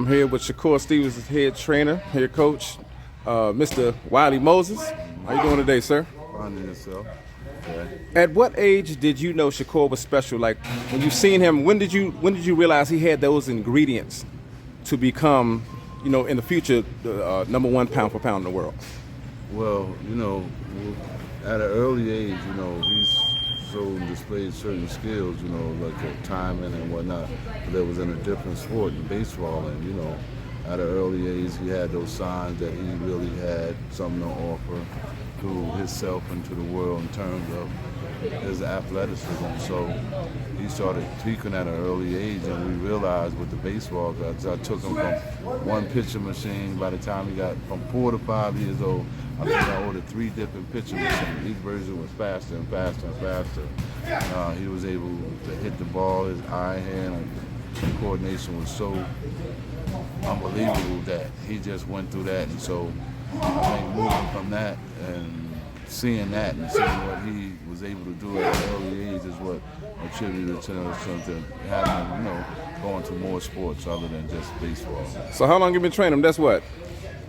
I'm here with Shakur Stevens' head trainer, head coach, Mr. Wiley Moses. How you doing today, sir? Finding yourself. Okay. At what age did you know Shakur was special? Like when you seen him, when did you realize he had those ingredients to become, in the future, the #1 pound for pound in the world? Well, at an early age, he's displayed certain skills, like timing and whatnot, but that was in a different sport in baseball. And, at an early age, he had those signs that he really had something to offer to himself and to the world in terms of his athleticism. So he started tweaking at an early age, and we realized with the baseball, because I took him from one pitcher machine. By the time he got from 4 to 5 years old, I think I ordered 3 different pitcher machines. Each version was faster and faster and faster. He was able to hit the ball, his eye, hand, and coordination was so unbelievable that he just went through that. And so I think moving from that and seeing that and seeing what he was able to do at an early age is what attributed to having him, going to more sports other than just baseball. So how long you been training him? That's what,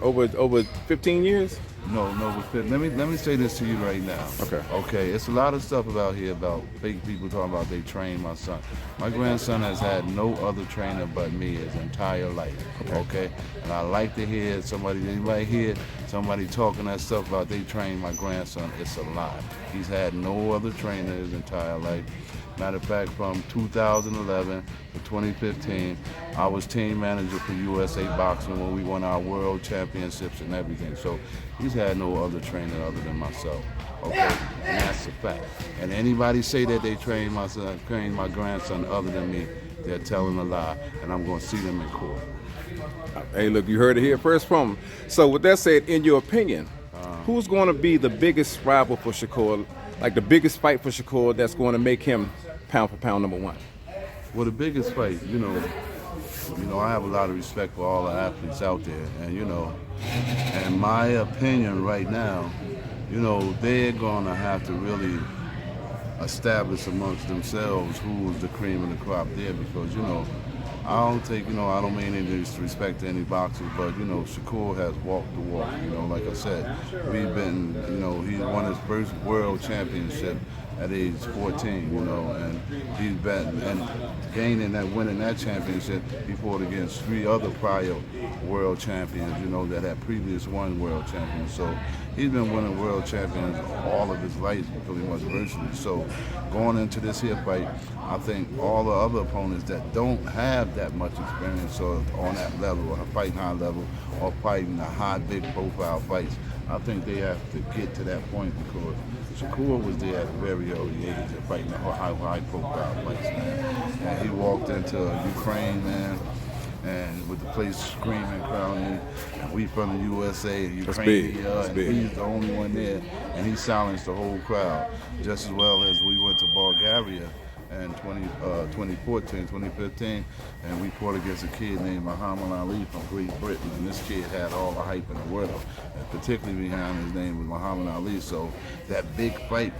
over 15 years? No, let me say this to you right now. Okay. It's a lot of stuff about here about fake people talking about they train my son. My grandson has had no other trainer but me his entire life. Okay. And I like to hear anybody hear somebody talking that stuff about they train my grandson. It's a lie. He's had no other trainer his entire life. Matter of fact, from 2011 to 2015, I was team manager for USA Boxing when we won our world championships and everything. So he's had no other trainer other than myself. Okay, and that's a fact. And anybody say that they train my grandson other than me, they're telling a lie, and I'm going to see them in court. Hey, look, you heard it here first from him. So with that said, in your opinion, who's going to be the biggest rival for Shakur? Like the biggest fight for Shakur that's going to make him pound for pound #1? Well, the biggest fight, I have a lot of respect for all the athletes out there, and in my opinion right now, they're going to have to really establish amongst themselves who's the cream of the crop there, because I don't mean any disrespect to any boxers, but Shakur has walked the walk. Like I said, he won his first world championship at age 14, and he's been and winning that championship. He fought against 3 other prior world champions, that had previous won world champions. So he's been winning world champions all of his life, pretty much virtually. So going into this here fight, I think all the other opponents that don't have that much experience or on that level, or fighting high level, or fighting the high, big profile fights, I think they have to get to that point, because Shakur was there at a very early age of fighting the high profile fights, man. And he walked into Ukraine, man, and with the place screaming, crowding, and we from the USA, and Ukraine, and he's the only one there, and he silenced the whole crowd, just as well as we went to Bulgaria in 2014, 2015, and we fought against a kid named Muhammad Ali from Great Britain, and this kid had all the hype in the world, and particularly behind his name was Muhammad Ali. So that big fight,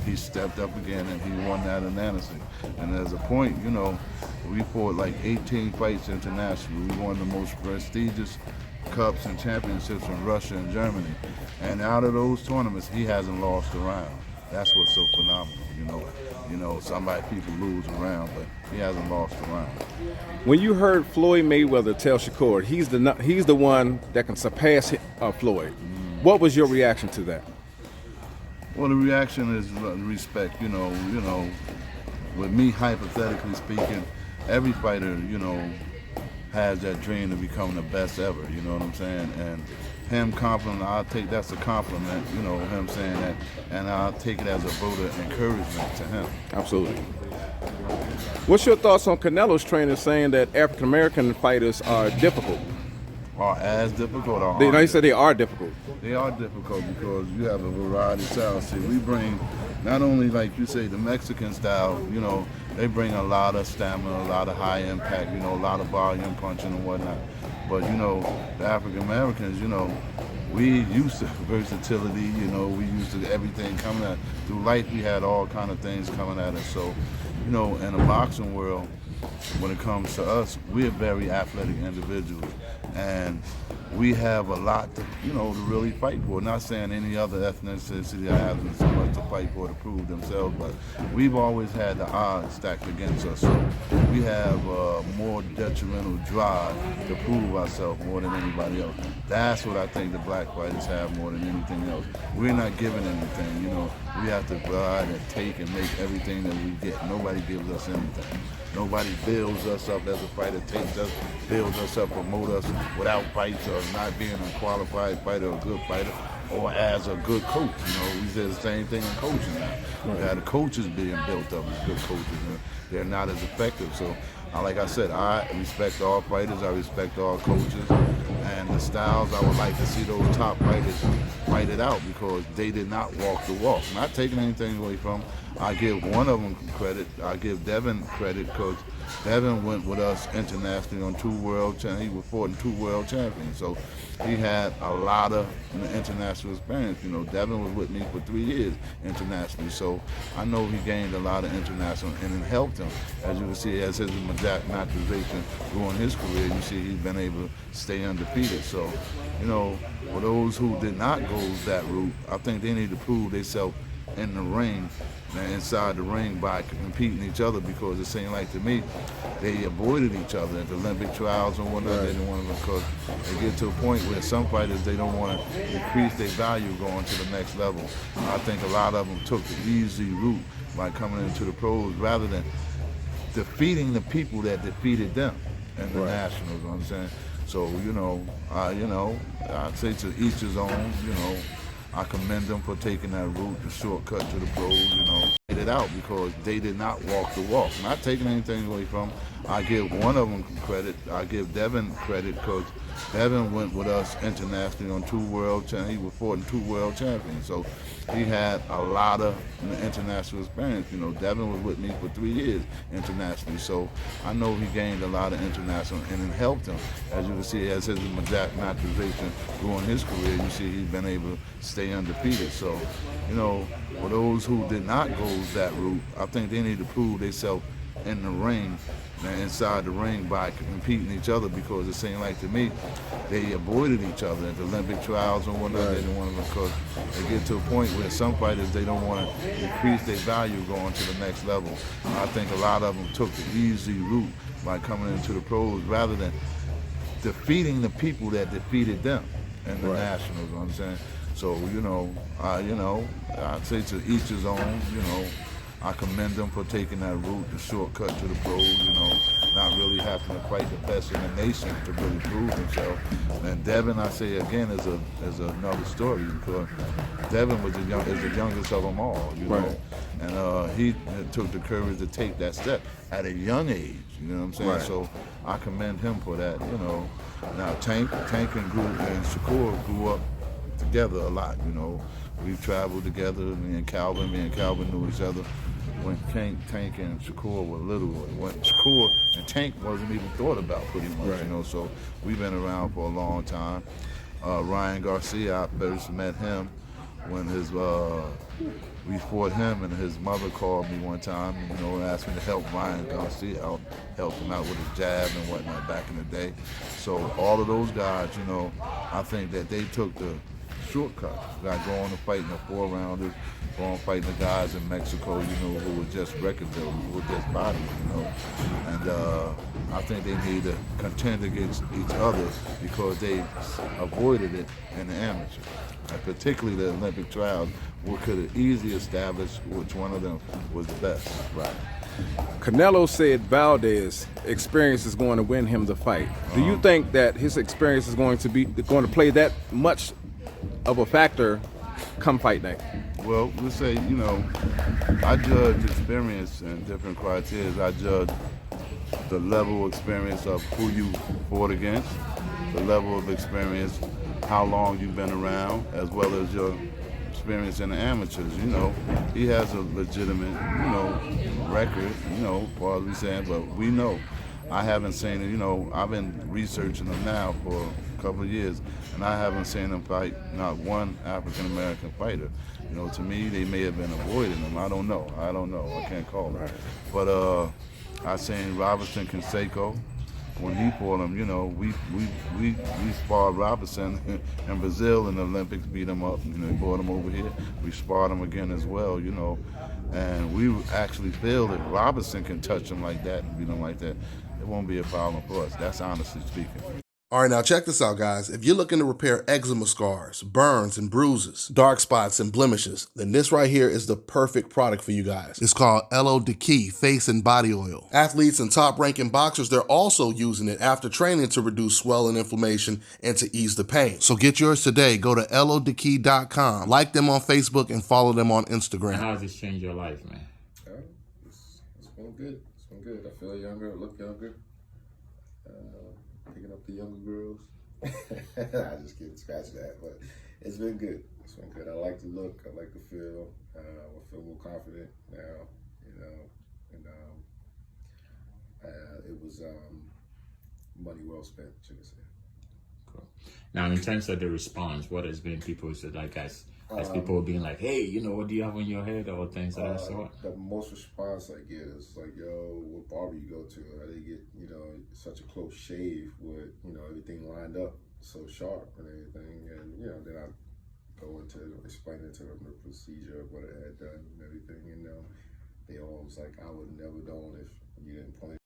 he stepped up again and he won that unanimously. And as a point, we fought like 18 fights internationally. We won the most prestigious cups and championships in Russia and Germany. And out of those tournaments, he hasn't lost a round. That's what's so phenomenal, people lose a round, but he hasn't lost a round. When you heard Floyd Mayweather tell Shakur he's the one that can surpass Floyd, what was your reaction to that? Well, the reaction is respect. With me, hypothetically speaking, every fighter, has that dream to become the best ever. You know what I'm saying? And him complimenting, I'll take that's a compliment. Him saying that, and I'll take it as a vote of encouragement to him. Absolutely. What's your thoughts on Canelo's trainer saying that African American fighters are difficult? Are as difficult? Or He said they are difficult. They are difficult because you have a variety of styles. See, we bring not only, like you say, the Mexican style, they bring a lot of stamina, a lot of high impact, a lot of volume punching and whatnot. But, the African Americans, we used to versatility, we used to everything coming at through life. We had all kind of things coming at us. So, in the boxing world, when it comes to us, we're very athletic individuals, and we have a lot to, to really fight for. Not saying any other ethnicity hasn't so much to fight for to prove themselves, but we've always had the odds stacked against us. So we have more detrimental drive to prove ourselves more than anybody else. That's what I think the black fighters have more than anything else. We're not giving anything, We have to provide and take and make everything that we get. Nobody gives us anything. Nobody builds us up as a fighter, takes us, builds us up, promote us without fights or not being a qualified fighter or a good fighter or as a good coach. We say the same thing in coaching now. We got the coaches being built up as good coaches, and they're not as effective. So, like I said, I respect all fighters, I respect all coaches, and the styles, I would like to see those top fighters fight it out because they did not walk the walk. Not taking anything away from them. I give one of them credit. I give Devin credit because Devin went with us internationally on 2 world champions. He was fought in 2 world champions, so he had a lot of international experience. Devin was with me for 3 years internationally, so I know he gained a lot of international, and it helped him. As you can see, as his maturation during his career, you see he's been able to stay undefeated. So, for those who did not go that route, I think they need to prove themselves in the ring, inside the ring, by competing each other, because it seemed like to me they avoided each other at the Olympic trials and whatnot. They didn't want to, because they get to a point where some fighters, they don't want to increase their value going to the next level. I think a lot of them took the easy route by coming into the pros rather than defeating the people that defeated them in the nationals. You know what I'm saying? So I'd say to each his own. I commend them for taking that route, the shortcut to the pros, get it out because they did not walk the walk. Not taking anything away from them. I give one of them credit. I give Devin credit because Devin went with us internationally on 2 world champions. He was fought in 2 world champions, so he had a lot of international experience. Devin was with me for 3 years internationally, so I know he gained a lot of international, and it helped him. As you can see, as his maturation during his career, you see he's been able to stay undefeated. So, for those who did not go that route, I think they need to prove themselves in the ring, inside the ring, by competing each other, because it seemed like to me they avoided each other at the Olympic trials and whatnot. They didn't want to, because they get to a point where some fighters, they don't want to increase their value going to the next level. I think a lot of them took the easy route by coming into the pros rather than defeating the people that defeated them in the nationals. You know what I'm saying? So I'd say to each his own. I commend them for taking that route, the shortcut to the pros, not really having to fight the best in the nation to really prove himself. And Devin, I say again, is another story, because Devin was is the youngest of them all, and he took the courage to take that step at a young age, you know what I'm saying? Right. So I commend him for that, Now Tank and Shakur grew up together a lot, We've traveled together, me and Calvin knew each other when Tank and Shakur were little. When Shakur and Tank wasn't even thought about pretty much, so we've been around for a long time. Ryan Garcia, I first met him when we fought him, and his mother called me one time, and asked me to help Ryan Garcia out, help him out with his jab and whatnot back in the day. So all of those guys, I think that they took the shortcut. Got going to fight in the 4-rounders, going fighting the guys in Mexico, who were just record builders, who were just bodies, And I think they need to contend against each other because they avoided it in the amateur. And particularly the Olympic trials, we could have easily established which one of them was the best. Right. Canelo said Valdez experience is going to win him the fight. Do you think that his experience is going to play that much of a factor come fight night? Well, we'll say, I judge experience in different criteria. I judge the level of experience of who you fought against, the level of experience, how long you've been around, as well as your experience in the amateurs. He has a legitimate, record, as far as we saying, but we know. I haven't seen it, I've been researching him now for a couple of years, and I haven't seen him fight not one African-American fighter. To me, they may have been avoiding him. I don't know. I can't call him. Right. But I seen Robinson Canseco. When he fought him, you know, we sparred Robinson in Brazil in the Olympics, beat him up. You know, he brought him over here. We sparred him again as well, you know. And we actually feel that Robinson can touch him like that and beat him like that. It won't be a problem for us. That's honestly speaking. All right, now check this out, guys. If you're looking to repair eczema scars, burns and bruises, dark spots and blemishes, then this right here is the perfect product for you guys. It's called LODK Face and Body Oil. Athletes and top-ranking boxers, they're also using it after training to reduce swelling, inflammation, and to ease the pain. So get yours today. Go to LODK.com, like them on Facebook, and follow them on Instagram. How has this changed your life, man? It's been good. It's been good. I feel younger. I look younger. Picking up the younger girls. I just kidding, scratch that. But it's been good. It's been good. I like the look. I like the feel. I feel more confident now, you know. And it was money well spent, should I say. Cool. Now, in terms of the response, what has been people said, like, as people being like, hey, you know, what do you have on your head, or things of that sort? The most response I get is like, yo, what barber you go to? How they get, you know, such a close shave with, you know, everything lined up so sharp and everything. And, you know, then I go into explaining to them the procedure of what I had done and everything. And they all was like, I would never done if you didn't point.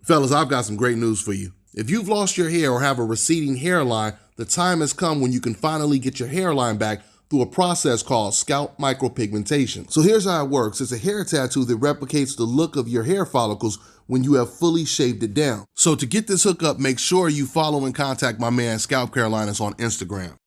Fellas, I've got some great news for you. If you've lost your hair or have a receding hairline, the time has come when you can finally get your hairline back through a process called scalp micropigmentation. So here's how it works. It's a hair tattoo that replicates the look of your hair follicles when you have fully shaved it down. So to get this hookup, make sure you follow and contact my man ScalpCarolinas on Instagram.